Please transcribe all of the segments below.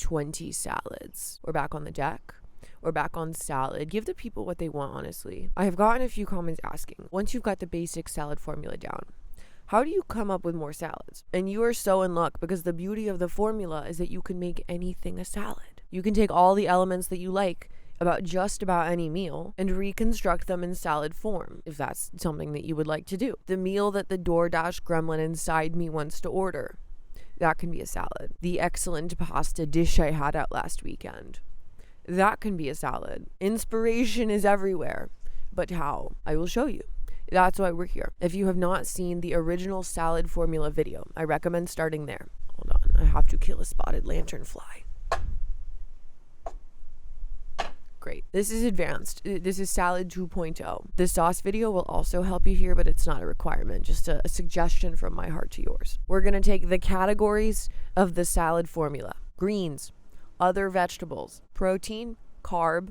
20 salads. We're back on the deck. We're back on salad. Give the people what they want, honestly. I have gotten a few comments asking, once you've got the basic salad formula down, how do you come up with more salads? And you are so in luck, because the beauty of the formula is that you can make anything a salad. You can take all the elements that you like about just about any meal and reconstruct them in salad form, if that's something that you would like to do. The meal that the DoorDash gremlin inside me wants to order, that can be a salad. The excellent pasta dish I had out last weekend, that can be a salad. Inspiration is everywhere. But how? I will show you. That's why we're here. If you have not seen the original salad formula video, I recommend starting there. Hold on, I have to kill a spotted lanternfly. Great. This is advanced. This is salad 2.0. The sauce video will also help you here, but it's not a requirement. Just a suggestion from my heart to yours. We're going to take the categories of the salad formula: greens, other vegetables, protein, carb,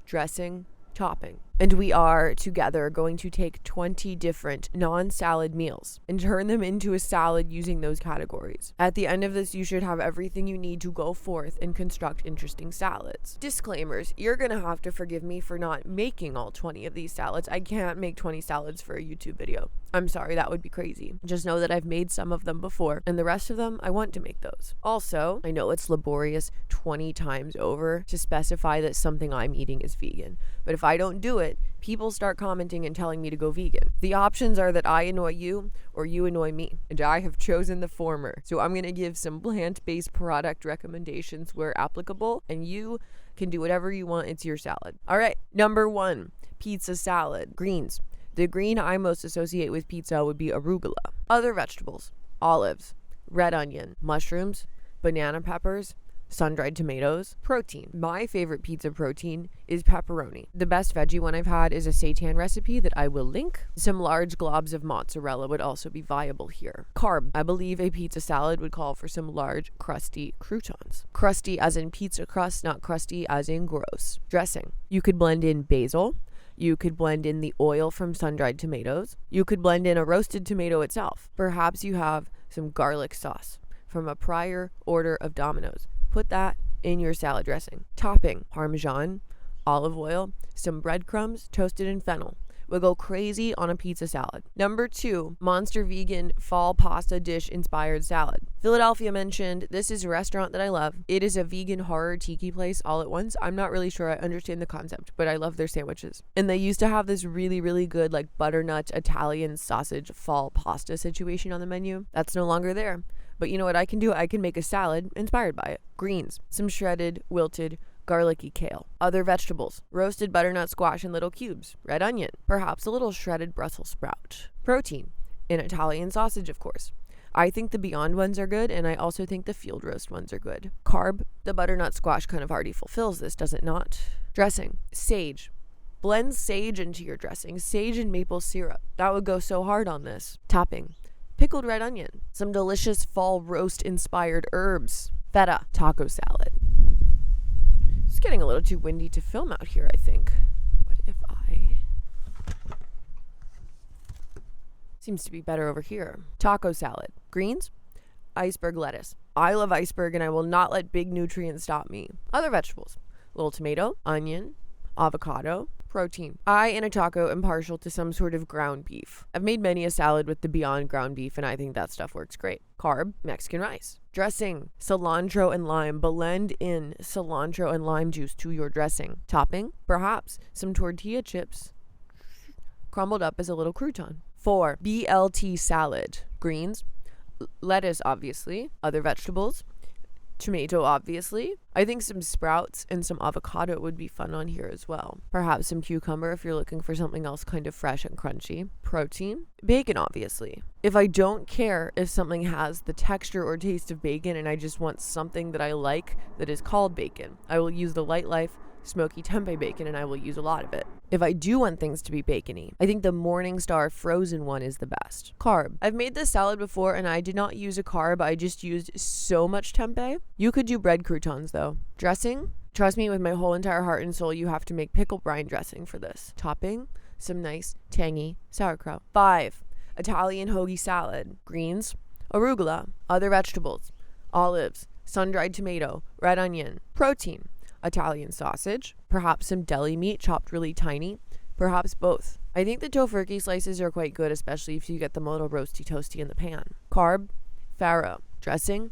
dressing, topping. And we are together going to take 20 different non-salad meals and turn them into a salad using those categories. At the end of this, you should have everything you need to go forth and construct interesting salads. Disclaimers: you're gonna have to forgive me for not making all 20 of these salads. I can't make 20 salads for a YouTube video. I'm sorry, that would be crazy. Just know that I've made some of them before, and the rest of them, I want to make those. Also, I know it's laborious 20 times over to specify that something I'm eating is vegan, but if I don't do it, people start commenting and telling me to go vegan. The options are that I annoy you or you annoy me, and I have chosen the former. So I'm going to give some plant-based product recommendations where applicable, and you can do whatever you want. It's your salad. All right, number 1, pizza salad. Greens. The green I most associate with pizza would be arugula. Other vegetables: olives, red onion, mushrooms, banana peppers, sun-dried tomatoes. Protein. My favorite pizza protein is pepperoni. The best veggie one I've had is a seitan recipe that I will link. Some large globs of mozzarella would also be viable here. Carb. I believe a pizza salad would call for some large, crusty croutons. Crusty as in pizza crust, not crusty as in gross. Dressing. You could blend in basil. You could blend in the oil from sun-dried tomatoes. You could blend in a roasted tomato itself. Perhaps you have some garlic sauce from a prior order of Domino's. Put that in your salad dressing. Topping: Parmesan, olive oil, some breadcrumbs toasted in fennel. We'll go crazy on a pizza salad. Number 2, monster vegan fall pasta dish inspired salad. Philadelphia mentioned, this is a restaurant that I love. It is a vegan horror tiki place all at once. I'm not really sure I understand the concept, but I love their sandwiches. And they used to have this really, really good like butternut Italian sausage fall pasta situation on the menu. That's no longer there. But you know what I can do? I can make a salad inspired by it. Greens: some shredded, wilted, garlicky kale. Other vegetables: roasted butternut squash in little cubes, red onion, perhaps a little shredded Brussels sprout. Protein: an Italian sausage, of course. I think the Beyond ones are good, and I also think the field roast ones are good. Carb: the butternut squash kind of already fulfills this, does it not? Dressing: sage. Blend sage into your dressing. Sage and maple syrup. That would go so hard on this. Topping: pickled red onion. Some delicious fall roast inspired herbs. Feta taco salad. It's getting a little too windy to film out here, I think. What if I... Seems to be better over here. Taco salad. Greens: iceberg lettuce. I love iceberg, and I will not let big nutrients stop me. Other vegetables: little tomato, onion, avocado. Protein: I, in a taco, am partial to some sort of ground beef. I've made many a salad with the Beyond ground beef, and I think that stuff works great. Carb: Mexican rice. Dressing: cilantro and lime. Blend in cilantro and lime juice to your dressing. Topping: perhaps some tortilla chips crumbled up as a little crouton. 4, BLT salad. Greens: lettuce, obviously. Other vegetables: tomato, obviously. I think some sprouts and some avocado would be fun on here as well. Perhaps some cucumber if you're looking for something else kind of fresh and crunchy. Protein: bacon, obviously. If I don't care if something has the texture or taste of bacon and I just want something that I like that is called bacon, I will use the Light Life smoky tempeh bacon, and I will use a lot of it. If I do want things to be bacony, I think the Morningstar frozen one is the best. Carb: I've made this salad before, and I did not use a carb. I just used so much tempeh. You could do bread croutons, though. Dressing: trust me, with my whole entire heart and soul, you have to make pickle brine dressing for this. Topping: some nice, tangy sauerkraut. 5, Italian hoagie salad. Greens: arugula. Other vegetables: olives, sun-dried tomato, red onion. Protein, Italian sausage, perhaps some deli meat chopped really tiny, perhaps both. I think the tofurkey slices are quite good, especially if you get them a little roasty toasty in the pan. Carb, farro. Dressing,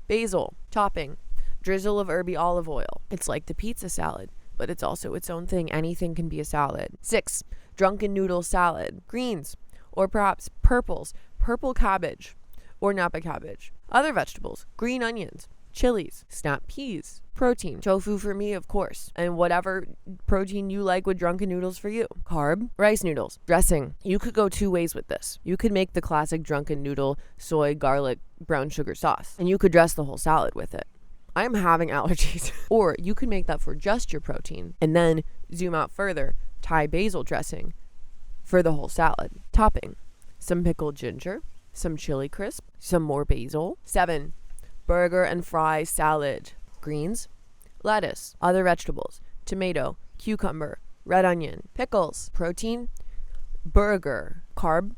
basil. Topping, drizzle of herby olive oil. It's like the pizza salad, but it's also its own thing. Anything can be a salad. 6, drunken noodle salad. Greens, or perhaps purple cabbage, or napa cabbage. Other vegetables, green onions, chilies, snap peas. Protein, tofu for me, of course, and whatever protein you like with drunken noodles for you. Carb, rice noodles. Dressing, you could go 2 ways with this. You could make the classic drunken noodle, soy, garlic, brown sugar sauce, and you could dress the whole salad with it. I'm having allergies. Or you could make that for just your protein, and then zoom out further, Thai basil dressing for the whole salad. Topping, some pickled ginger, some chili crisp, some more basil. 7, burger and fries salad. Greens, lettuce, other vegetables, tomato, cucumber, red onion, pickles. Protein, burger. Carb,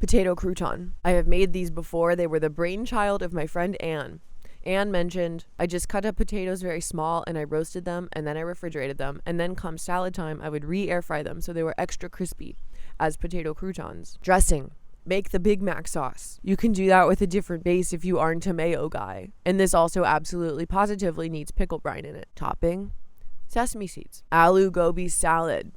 potato crouton. I have made these before. They were the brainchild of my friend Anne. Anne mentioned, I just cut up potatoes very small and I roasted them and then I refrigerated them, and then come salad time I would re-air fry them so they were extra crispy as potato croutons. Dressing, make the Big Mac sauce. You can do that with a different base if you aren't a mayo guy. And this also absolutely positively needs pickle brine in it. Topping, sesame seeds. Aloo gobi salad.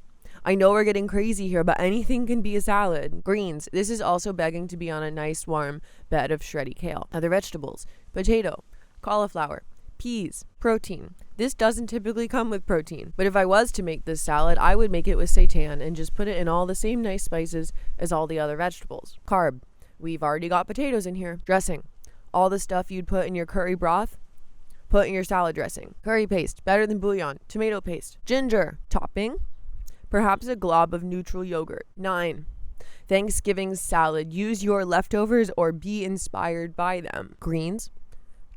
I know we're getting crazy here, but anything can be a salad. Greens. This is also begging to be on a nice warm bed of shreddy kale. Other vegetables, potato, cauliflower, peas. Protein. This doesn't typically come with protein, but if I was to make this salad, I would make it with seitan and just put it in all the same nice spices as all the other vegetables. Carb. We've already got potatoes in here. Dressing. All the stuff you'd put in your curry broth, put in your salad dressing. Curry paste, better than bouillon. Tomato paste. Ginger. Topping, perhaps a glob of neutral yogurt. 9, Thanksgiving salad. Use your leftovers or be inspired by them. Greens,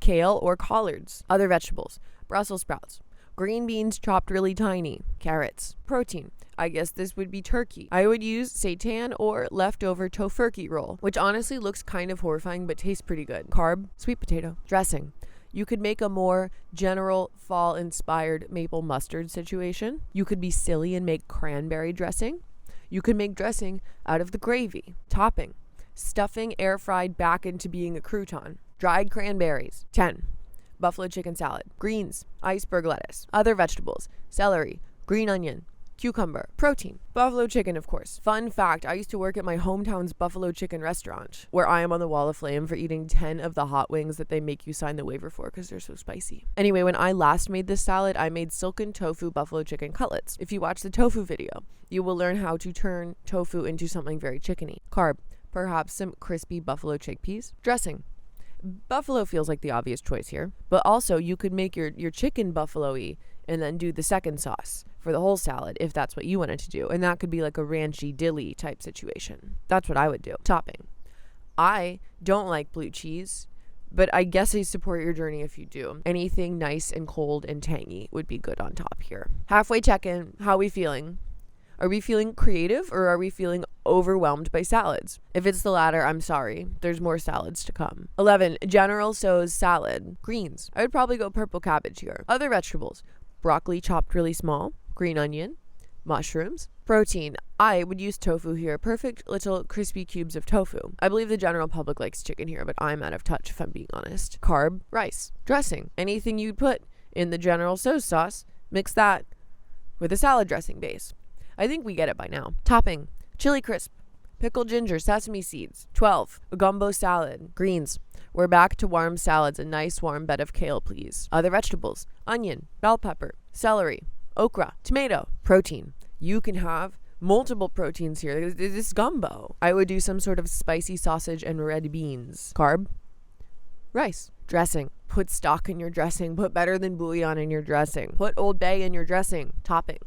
kale or collards. Other vegetables, Brussels sprouts, green beans chopped really tiny, carrots. Protein, I guess this would be turkey. I would use seitan or leftover tofurkey roll, which honestly looks kind of horrifying but tastes pretty good. Carb, sweet potato. Dressing, you could make a more general fall-inspired maple mustard situation. You could be silly and make cranberry dressing. You could make dressing out of the gravy. Topping, stuffing air-fried back into being a crouton. Dried cranberries. 10, buffalo chicken salad. Greens, iceberg lettuce. Other vegetables, celery, green onion, cucumber. Protein, buffalo chicken, of course. Fun fact, I used to work at my hometown's buffalo chicken restaurant, where I am on the wall of flame for eating 10 of the hot wings that they make you sign the waiver for because they're so spicy. Anyway, when I last made this salad, I made silken tofu buffalo chicken cutlets. If you watch the tofu video, you will learn how to turn tofu into something very chickeny. Carb, perhaps some crispy buffalo chickpeas. Dressing, buffalo feels like the obvious choice here, but also you could make your chicken buffalo-y and then do the second sauce for the whole salad if that's what you wanted to do, and that could be like a ranchy dilly type situation. That's what I would do. Topping, I don't like blue cheese, but I guess I support your journey if you do. Anything nice and cold and tangy would be good on top here. Halfway check-in, how are we feeling? Are we feeling creative or are we feeling overwhelmed by salads? If it's the latter, I'm sorry. There's more salads to come. 11, General Tso's salad. Greens, I would probably go purple cabbage here. Other vegetables, broccoli chopped really small, green onion, mushrooms. Protein, I would use tofu here. Perfect little crispy cubes of tofu. I believe the general public likes chicken here, but I'm out of touch if I'm being honest. Carb, rice. Dressing, anything you'd put in the General Tso's sauce, mix that with a salad dressing base. I think we get it by now. Topping, chili crisp, pickled ginger, sesame seeds. 12, a gumbo salad. Greens, we're back to warm salads. A nice warm bed of kale, please. Other vegetables, onion, bell pepper, celery, okra, tomato. Protein, you can have multiple proteins here. This is gumbo. I would do some sort of spicy sausage and red beans. Carb, rice. Dressing, put stock in your dressing. Put better than bouillon in your dressing. Put Old Bay in your dressing. Topping,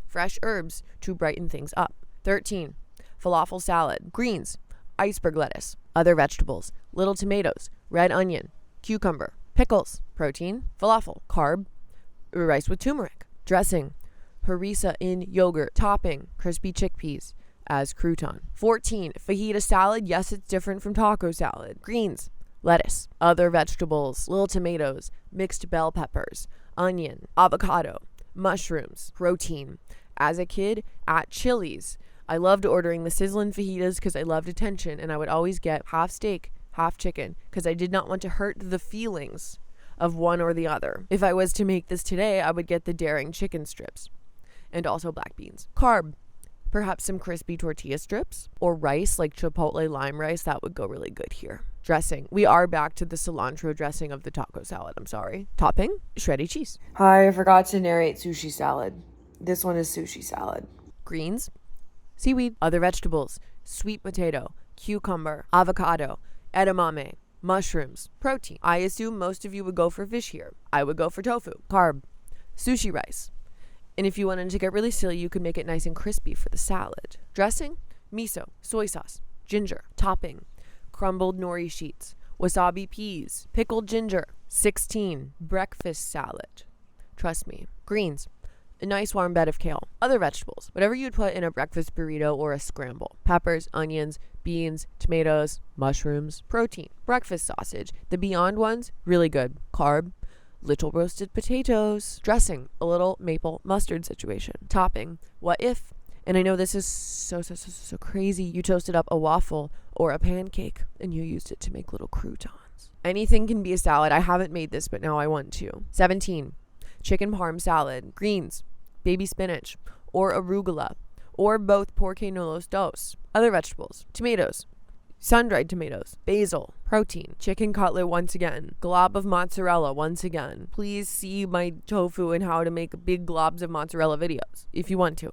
fresh herbs to brighten things up. 13, falafel salad. Greens, iceberg lettuce. Other vegetables, little tomatoes, red onion, cucumber. Pickles. Protein, falafel. Carb, rice with turmeric. Dressing, harissa in yogurt. Topping, crispy chickpeas as crouton. 14, fajita salad. Yes, it's different from taco salad. Greens, lettuce. Other vegetables, little tomatoes, mixed bell peppers, onion, avocado, mushrooms, protein. As a kid, at Chili's, I loved ordering the sizzling fajitas because I loved attention, and I would always get half steak, half chicken because I did not want to hurt the feelings of one or the other. If I was to make this today, I would get the daring chicken strips and also black beans. Carb, perhaps some crispy tortilla strips or rice like chipotle lime rice. That would go really good here. Dressing. We are back to the cilantro dressing of the taco salad. I'm sorry. Topping, shredded cheese. Hi, I forgot to narrate sushi salad. This one is sushi salad. Greens, seaweed, other vegetables, sweet potato, cucumber, avocado, edamame, mushrooms, protein. I assume most of you would go for fish here. I would go for tofu. Carb, sushi rice. And if you wanted to get really silly, you could make it nice and crispy for the salad. Dressing, miso, soy sauce, ginger. Topping, crumbled nori sheets, wasabi peas, pickled ginger. 16, breakfast salad. Trust me. Greens, a nice warm bed of kale. Other vegetables, whatever you'd put in a breakfast burrito or a scramble. Peppers, onions, beans, tomatoes, mushrooms, protein. Breakfast sausage, the Beyond ones, really good. Carb, little roasted potatoes. Dressing, a little maple mustard situation. Topping, what if, and I know this is so crazy, you toasted up a waffle or a pancake and you used it to make little croutons. Anything can be a salad. I haven't made this, but now I want to. 17, chicken parm salad. Greens, baby spinach, or arugula, or both porque no los dos. Other vegetables, tomatoes, sun-dried tomatoes, basil, protein, chicken cutlet once again, glob of mozzarella once again. Please see my tofu and how to make big globs of mozzarella videos if you want to.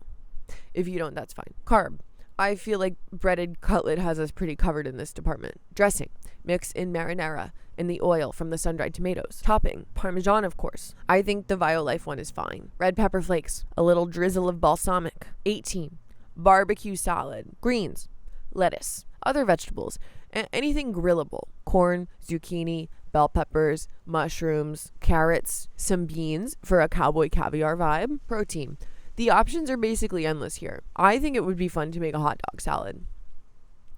If you don't, that's fine. Carb, I feel like breaded cutlet has us pretty covered in this department. Dressing, mix in marinara and the oil from the sun-dried tomatoes. Topping, Parmesan, of course. I think the Violife one is fine. Red pepper flakes, a little drizzle of balsamic. 18, barbecue salad. Greens, lettuce, other vegetables, anything grillable. Corn, zucchini, bell peppers, mushrooms, carrots, some beans for a cowboy caviar vibe. Protein. The options are basically endless here. I think it would be fun to make a hot dog salad.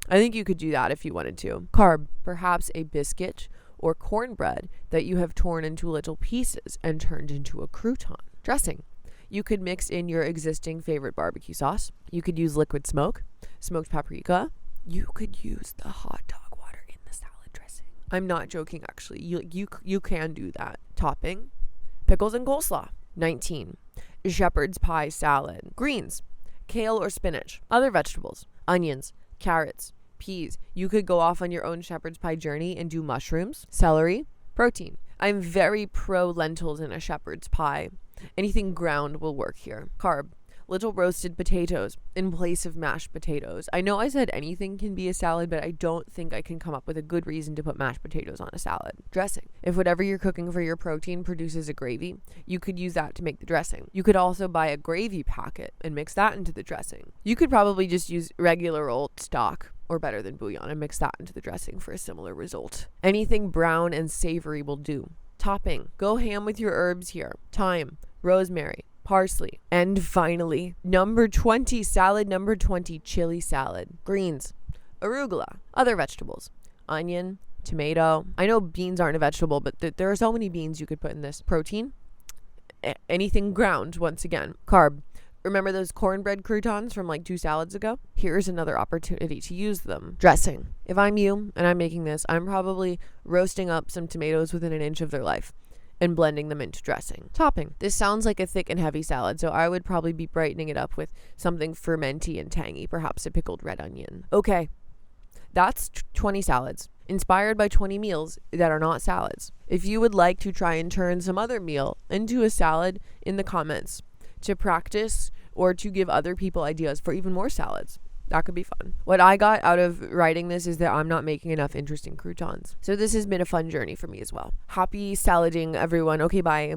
I think you could do that if you wanted to. Carb, perhaps a biscuit or cornbread that you have torn into little pieces and turned into a crouton. Dressing, you could mix in your existing favorite barbecue sauce. You could use liquid smoke, smoked paprika. You could use the hot dog water in the salad dressing. I'm not joking, actually. You can do that. Topping, pickles and coleslaw. 19, shepherd's pie salad. Greens, kale or spinach. Other vegetables, onions, carrots, peas. You could go off on your own shepherd's pie journey and do mushrooms, celery, protein. I'm very pro lentils in a shepherd's pie. Anything ground will work here. Carb, little roasted potatoes in place of mashed potatoes. I know I said anything can be a salad, but I don't think I can come up with a good reason to put mashed potatoes on a salad. Dressing, if whatever you're cooking for your protein produces a gravy, you could use that to make the dressing. You could also buy a gravy packet and mix that into the dressing. You could probably just use regular old stock, or better than bouillon, and mix that into the dressing for a similar result. Anything brown and savory will do. Topping, go ham with your herbs here. Thyme, rosemary, parsley. And finally, number 20, salad number 20, chili salad. Greens, arugula, other vegetables, onion, tomato. I know beans aren't a vegetable, but there are so many beans you could put in this. Protein, anything ground, once again. Carb, remember those cornbread croutons from like 2 salads ago? Here's another opportunity to use them. Dressing, if I'm you and I'm making this, I'm probably roasting up some tomatoes within an inch of their life and blending them into dressing. Topping, this sounds like a thick and heavy salad, so I would probably be brightening it up with something fermenty and tangy, perhaps a pickled red onion. Okay, that's 20 salads, inspired by 20 meals that are not salads. If you would like to try and turn some other meal into a salad, in the comments, to practice or to give other people ideas for even more salads. That could be fun. What I got out of writing this is that I'm not making enough interesting croutons. So this has been a fun journey for me as well. Happy salading, everyone. Okay, bye.